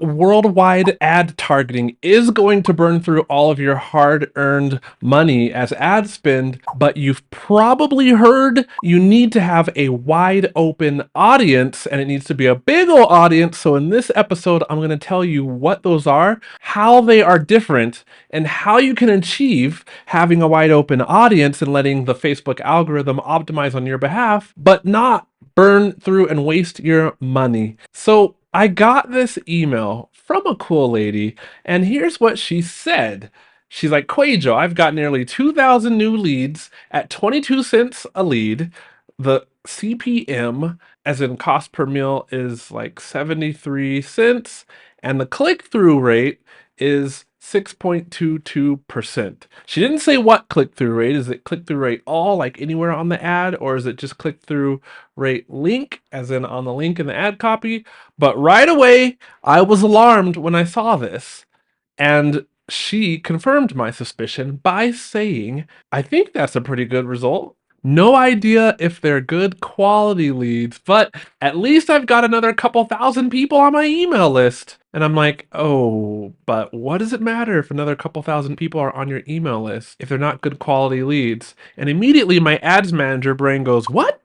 Worldwide ad targeting is going to burn through all of your hard-earned money as ad spend, but you've probably heard you need to have a wide open audience, and it needs to be a big ol' audience. So in this episode, I'm gonna tell you what those are, how they are different, and how you can achieve having a wide open audience and letting the Facebook algorithm optimize on your behalf, but not burn through and waste your money. So I got this email from a cool lady, and here's what she said. She's like, QUÄY.jo, I've got nearly 2,000 new leads at 22 cents a lead. The CPM, as in cost per meal, is like 73 cents, and the click-through rate is 6.22%. She didn't say what click-through rate. Is it click-through rate all, like anywhere on the ad, or is it just click-through rate link, as in on the link in the ad copy? But right away, I was alarmed when I saw this, and she confirmed my suspicion by saying, I think that's a pretty good result. No idea if they're good quality leads, but at least I've got another couple thousand people on my email list. And I'm like, oh, but what does it matter if another couple thousand people are on your email list if they're not good quality leads? And immediately my ads manager brain goes, what?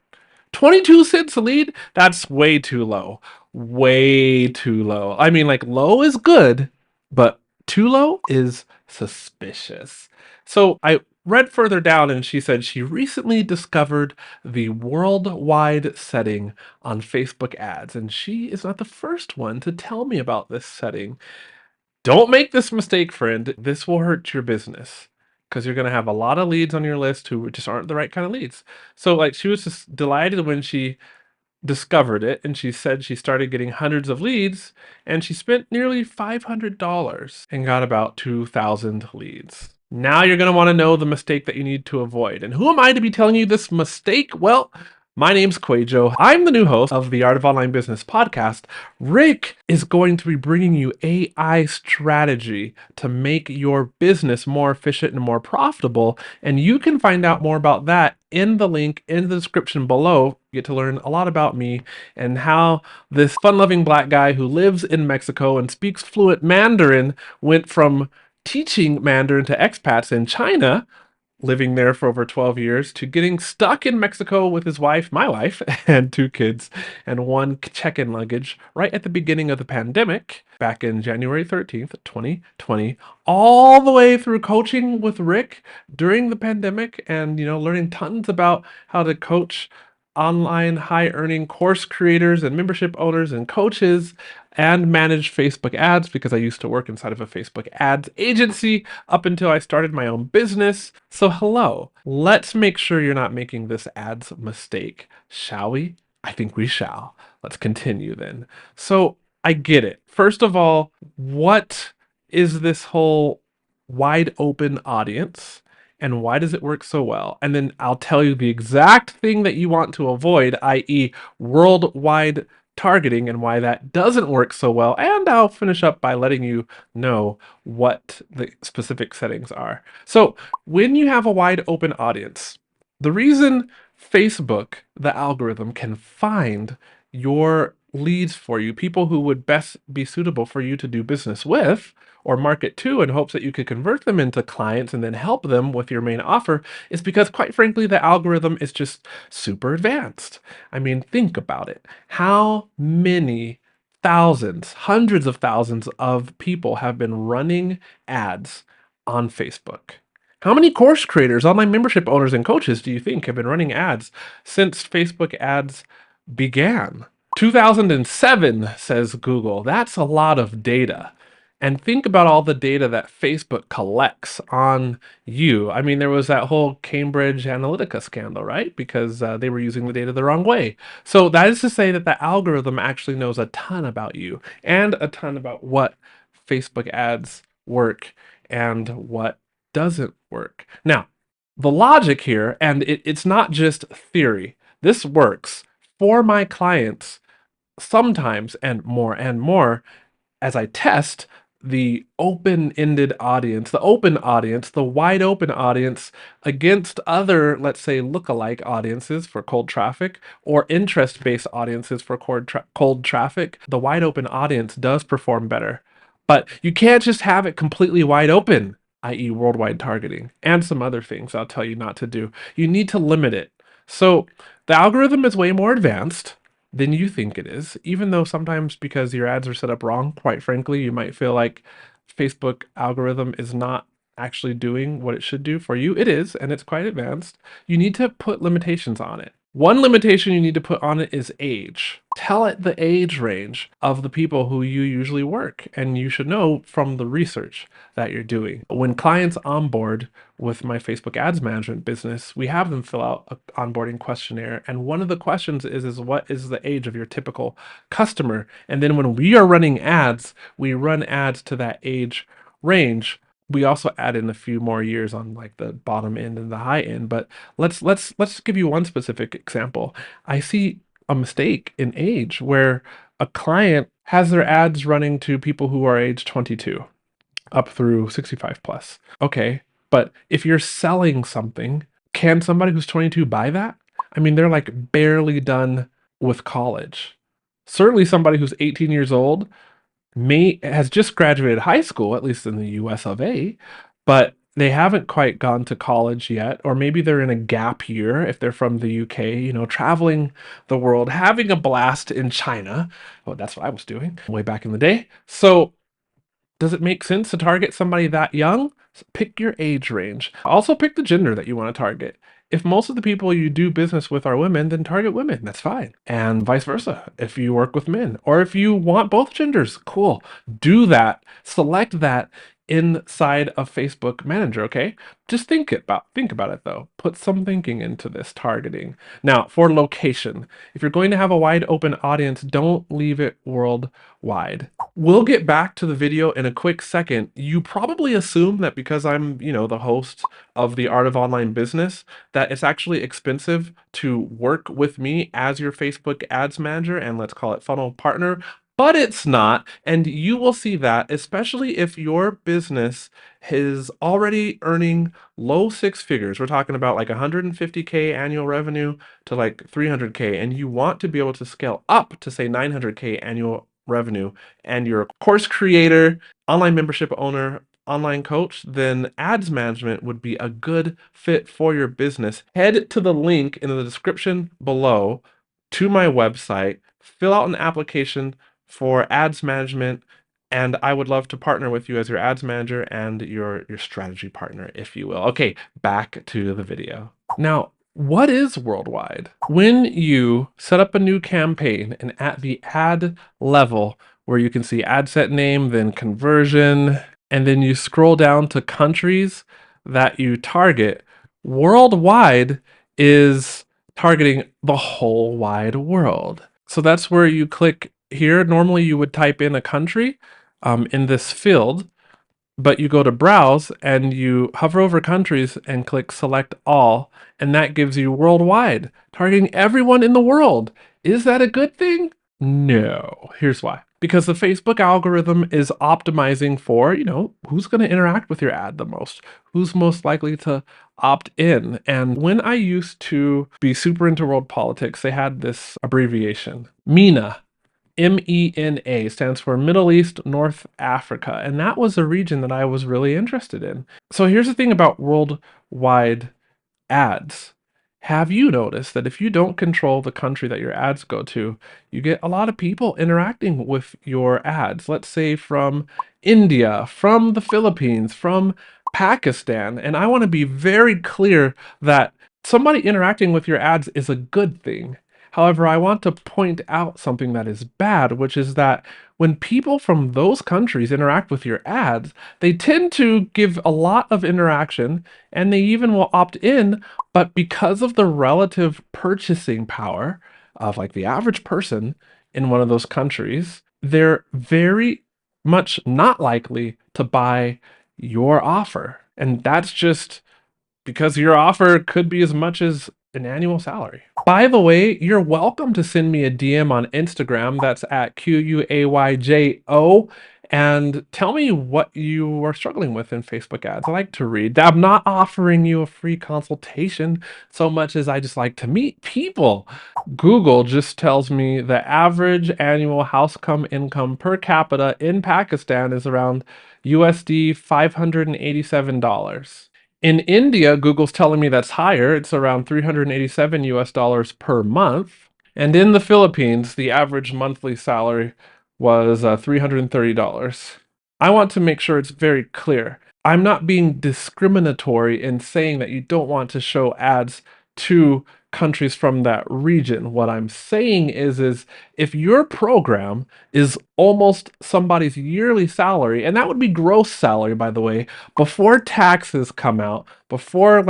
22 cents a lead? That's way too low. Way too low. I mean, like, low is good, but too low is suspicious. So I read further down, and she said she recently discovered the worldwide setting on Facebook ads, and she is not the first one to tell me about this setting. Don't make this mistake, friend. This will hurt your business because you're going to have a lot of leads on your list who just aren't the right kind of leads. So, like, she was just delighted when she discovered it, and she said she started getting hundreds of leads, and she spent nearly $500 and got about 2,000 leads. Now you're going to want to know the mistake that you need to avoid. And who am I to be telling you this mistake? Well, my name's QUÄY.jo. I'm the new host of the Art of Online Business podcast. Rick is going to be bringing you AI strategy to make your business more efficient and more profitable. And you can find out more about that in the link in the description below. You get to learn a lot about me and how this fun-loving black guy who lives in Mexico and speaks fluent Mandarin went from teaching Mandarin to expats in China, living there for over 12 years, to getting stuck in Mexico with his wife, my wife, and two kids, and one check-in luggage right at the beginning of the pandemic, back in January 13th, 2020, all the way through coaching with Rick during the pandemic and, learning tons about how to coach online high-earning course creators and membership owners and coaches and manage Facebook ads because I used to work inside of a Facebook ads agency up until I started my own business. So hello, let's make sure you're not making this ads mistake, shall we? I think we shall. Let's continue then. So I get it. First of all, what is this whole wide open audience? And why does it work so well? And then I'll tell you the exact thing that you want to avoid, i.e. worldwide targeting, and why that doesn't work so well. And I'll finish up by letting you know what the specific settings are. So when you have a wide open audience, the reason Facebook, the algorithm, can find your leads for you, people who would best be suitable for you to do business with or market to in hopes that you could convert them into clients and then help them with your main offer, is because, quite frankly, the algorithm is just super advanced. I mean, think about it. How many thousands, hundreds of thousands of people have been running ads on Facebook? How many course creators, online membership owners, and coaches do you think have been running ads since Facebook ads began? 2007, says Google. That's a lot of data. And think about all the data that Facebook collects on you. I mean, there was that whole Cambridge Analytica scandal, right? Because they were using the data the wrong way. So that is to say that the algorithm actually knows a ton about you and a ton about what Facebook ads work and what doesn't work. Now, the logic here, and it's not just theory, this works for my clients sometimes and more as I test the open-ended audience, the open audience, the wide open audience against other, let's say, lookalike audiences for cold traffic or interest-based audiences for cold traffic, the wide open audience does perform better. But you can't just have it completely wide open, i.e. worldwide targeting, and some other things I'll tell you not to do. You need to limit it. So the algorithm is way more advanced than you think it is, even though sometimes because your ads are set up wrong, quite frankly, you might feel like Facebook algorithm is not actually doing what it should do for you. It is, and it's quite advanced. You need to put limitations on it. One limitation you need to put on it is age. Tell it the age range of the people who you usually work, and you should know from the research that you're doing. When clients onboard with my Facebook ads management business, we have them fill out an onboarding questionnaire, and one of the questions is what is the age of your typical customer? And then when we are running ads, we run ads to that age range. We also add in a few more years on like the bottom end and the high end, but let's give you one specific example. I see a mistake in age where a client has their ads running to people who are age 22 up through 65 plus. Okay, but if you're selling something, can somebody who's 22 buy that? I mean, they're like barely done with college. Certainly somebody who's 18 years old has just graduated high school, at least in the US of A, but they haven't quite gone to college yet, or maybe they're in a gap year if they're from the UK, traveling the world, having a blast in China. Well, that's what I was doing way back in the day. So does it make sense to target somebody that young? Pick your age range. Also pick the gender that you want to target. If most of the people you do business with are women, then target women. That's fine. And vice versa. If you work with men or if you want both genders, cool. Do that. Select that inside of Facebook Manager, okay? Just think about it though. Put some thinking into this targeting. Now, for location, if you're going to have a wide open audience, don't leave it worldwide. We'll get back to the video in a quick second. You probably assume that because I'm, the host of the Art of Online Business, that it's actually expensive to work with me as your Facebook ads manager and let's call it funnel partner. But it's not, and you will see that, especially if your business is already earning low six figures. We're talking about like 150K annual revenue to like 300K, and you want to be able to scale up to say 900K annual revenue, and you're a course creator, online membership owner, online coach, then ads management would be a good fit for your business. Head to the link in the description below to my website, fill out an application for ads management, and I would love to partner with you as your ads manager and your strategy partner, if you will. Okay, back to the video. Now, what is worldwide? When you set up a new campaign and at the ad level where you can see ad set name, then conversion, and then you scroll down to countries that you target, worldwide is targeting the whole wide world. So that's where you click here. Normally you would type in a country in this field, but you go to browse and you hover over countries and click select all, and that gives you worldwide, targeting everyone in the world. Is that a good thing? No. Here's why. Because the Facebook algorithm is optimizing for, who's going to interact with your ad the most, who's most likely to opt in. And when I used to be super into world politics, they had this abbreviation, MENA. MENA stands for Middle East, North Africa. And that was a region that I was really interested in. So here's the thing about worldwide ads. Have you noticed that if you don't control the country that your ads go to, you get a lot of people interacting with your ads? Let's say from India, from the Philippines, from Pakistan. And I want to be very clear that somebody interacting with your ads is a good thing. However, I want to point out something that is bad, which is that when people from those countries interact with your ads, they tend to give a lot of interaction and they even will opt in, but because of the relative purchasing power of like the average person in one of those countries, they're very much not likely to buy your offer. And that's just because your offer could be as much as an annual salary. By the way, you're welcome to send me a DM on Instagram. That's at QUAYJO. and tell me what you are struggling with in Facebook ads. I like to read. I'm not offering you a free consultation so much as I just like to meet people. Google just tells me the average annual income per capita in Pakistan is around USD $587. In India, Google's telling me that's higher. It's around 387 US dollars per month. And in the Philippines, the average monthly salary was $330. I want to make sure it's very clear. I'm not being discriminatory in saying that you don't want to show ads to countries from that region. What I'm saying is if your program is almost somebody's yearly salary, and that would be gross salary, by the way, before taxes come out, before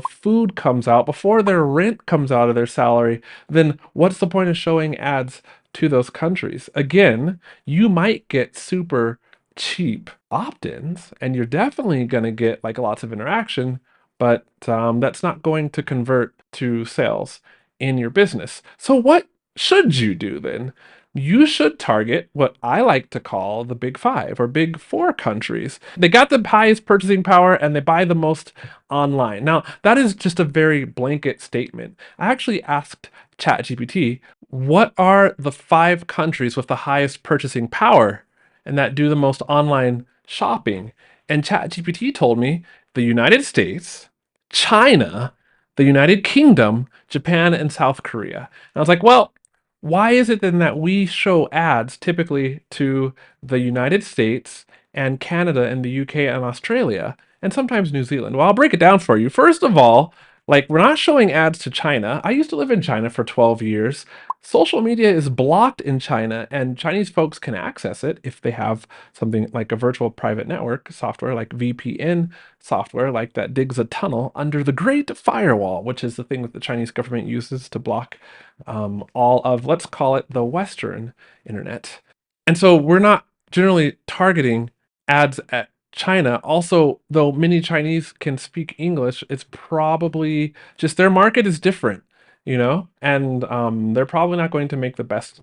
food comes out, before their rent comes out of their salary, then what's the point of showing ads to those countries? Again, you might get super cheap opt-ins, and you're definitely going to get like lots of interaction, but that's not going to convert to sales in your business. So what should you do then? You should target what I like to call the big five or big four countries. They got the highest purchasing power and they buy the most online. Now, that is just a very blanket statement. I actually asked ChatGPT, what are the five countries with the highest purchasing power and that do the most online shopping? And ChatGPT told me the United States, China, the United Kingdom, Japan, and South Korea. And I was like, well, why is it then that we show ads typically to the United States and Canada and the UK and Australia and sometimes New Zealand? Well, I'll break it down for you. First of all, like we're not showing ads to China. I used to live in China for 12 years. Social media is blocked in China, and Chinese folks can access it if they have something like a virtual private network software, like VPN software, like that digs a tunnel under the Great Firewall, which is the thing that the Chinese government uses to block all of, let's call it, the Western internet. And so we're not generally targeting ads at China. Also, though many Chinese can speak English, it's probably just their market is different, and they're probably not going to make the best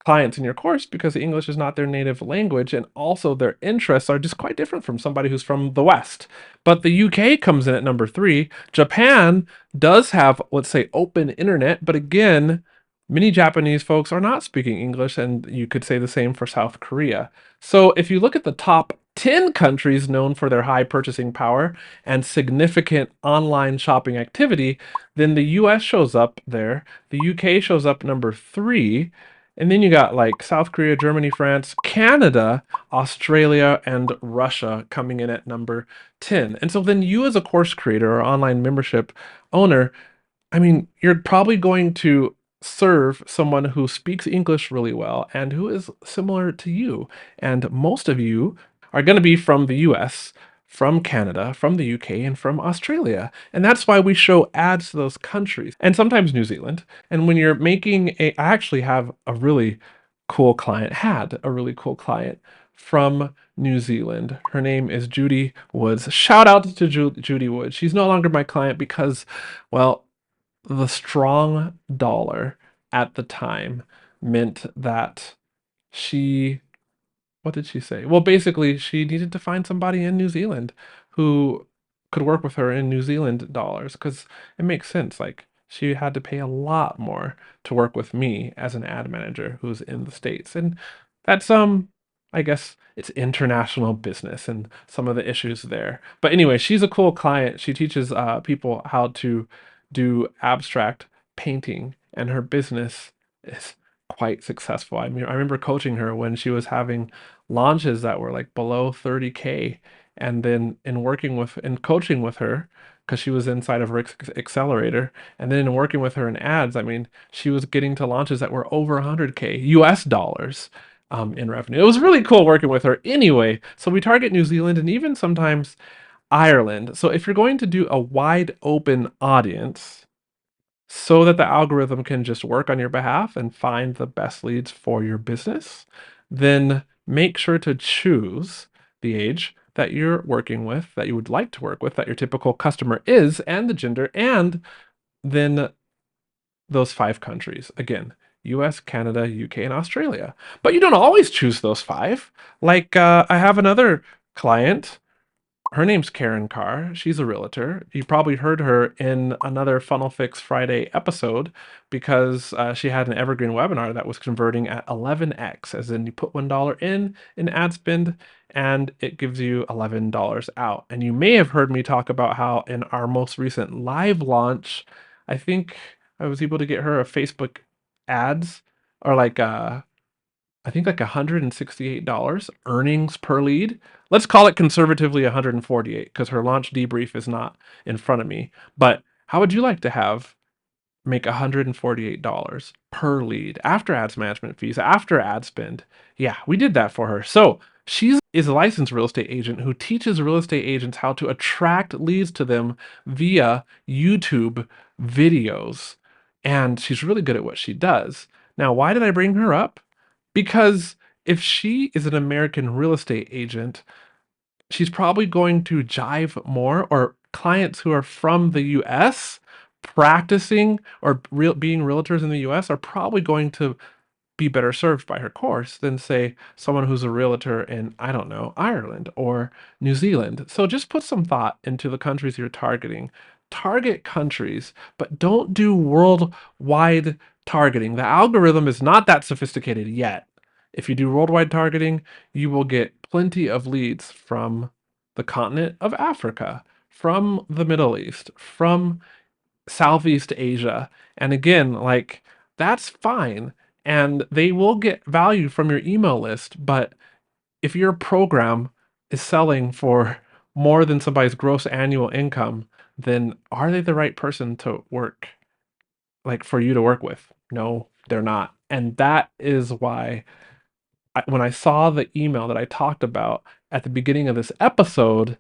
clients in your course because English is not their native language, and also their interests are just quite different from somebody who's from the West. But the UK comes in at number three. Japan does have, let's say, open internet, but again, many Japanese folks are not speaking English, and you could say the same for South Korea. So if you look at the top 10 countries known for their high purchasing power and significant online shopping activity, then the US shows up there. The UK shows up number three. And then you got like South Korea, Germany, France, Canada, Australia, and Russia coming in at number 10. And so then you as a course creator or online membership owner, I mean, you're probably going to serve someone who speaks English really well and who is similar to you. And most of you are going to be from the US, from Canada, from the UK, and from Australia. And that's why we show ads to those countries and sometimes New Zealand. And when you're I actually have a really cool client, had a really cool client from New Zealand. Her name is Judy Woods. Shout out to Judy Woods. She's no longer my client because, well, the strong dollar at the time meant that she what did she say? Well, basically, she needed to find somebody in New Zealand who could work with her in New Zealand dollars because it makes sense. Like, she had to pay a lot more to work with me as an ad manager who's in the States. And that's, I guess it's international business and some of the issues there. But anyway, she's a cool client. She teaches people how to do abstract painting, and her business is quite successful. I mean, I remember coaching her when she was having launches that were like below 30K. And then in working with and coaching with her, because she was inside of Rick's accelerator, and then in working with her in ads, I mean, she was getting to launches that were over 100K US dollars in revenue. It was really cool working with her. Anyway, so we target New Zealand and even sometimes Ireland. So if you're going to do a wide open audience, so that the algorithm can just work on your behalf and find the best leads for your business, then make sure to choose the age that you're working with, that you would like to work with, that your typical customer is, and the gender, and then those five countries. Again, US, Canada, UK, and Australia. But you don't always choose those 5. Like, I have another client. Her name's Karen Carr. She's a realtor. You probably heard her in another Funnel Fix Friday episode because she had an evergreen webinar that was converting at 11x, as in you put $1 in ad spend and it gives you $11 out. And you may have heard me talk about how in our most recent live launch, I think I was able to get her a Facebook ads or like I think like $168 earnings per lead. Let's call it conservatively 148 because her launch debrief is not in front of me. But how would you like to have make $148 per lead after ads management fees, after ad spend? Yeah, we did that for her. So she is a licensed real estate agent who teaches real estate agents how to attract leads to them via YouTube videos. And she's really good at what she does. Now, why did I bring her up? Because if she is an American real estate agent, she's probably going to jive more, or clients who are from the US practicing or being realtors in the US are probably going to be better served by her course than, say, someone who's a realtor in, I don't know, Ireland or New Zealand. So just put some thought into the countries you're targeting. Target countries, but don't do worldwide targeting. The algorithm is not that sophisticated yet. If you do worldwide targeting, you will get plenty of leads from the continent of Africa, from the Middle East, from Southeast Asia. And again, like, that's fine. And they will get value from your email list. But if your program is selling for more than somebody's gross annual income, then are they the right person to work, like for you to work with? No, they're not. And that is why when I saw the email that I talked about at the beginning of this episode,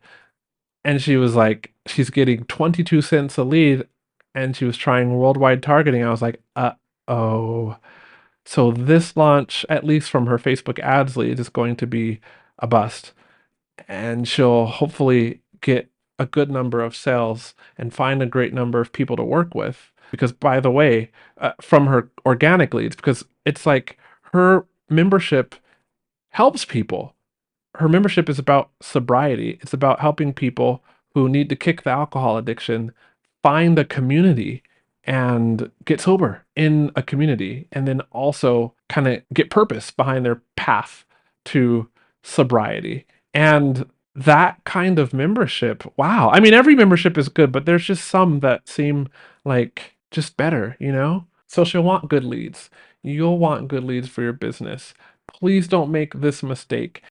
and she was like, she's getting 22 cents a lead and she was trying worldwide targeting. I was like, oh. So this launch, at least from her Facebook ads lead, is going to be a bust. And she'll hopefully get a good number of sales and find a great number of people to work with. Because, by the way, from her organic leads, because it's like her membership helps people. Her membership is about sobriety. It's about helping people who need to kick the alcohol addiction find a community and get sober in a community, and then also kind of get purpose behind their path to sobriety. And that kind of membership, wow. I mean, every membership is good, but there's just some that seem like just better, you know? So she'll want good leads. You'll want good leads for your business. Please don't make this mistake.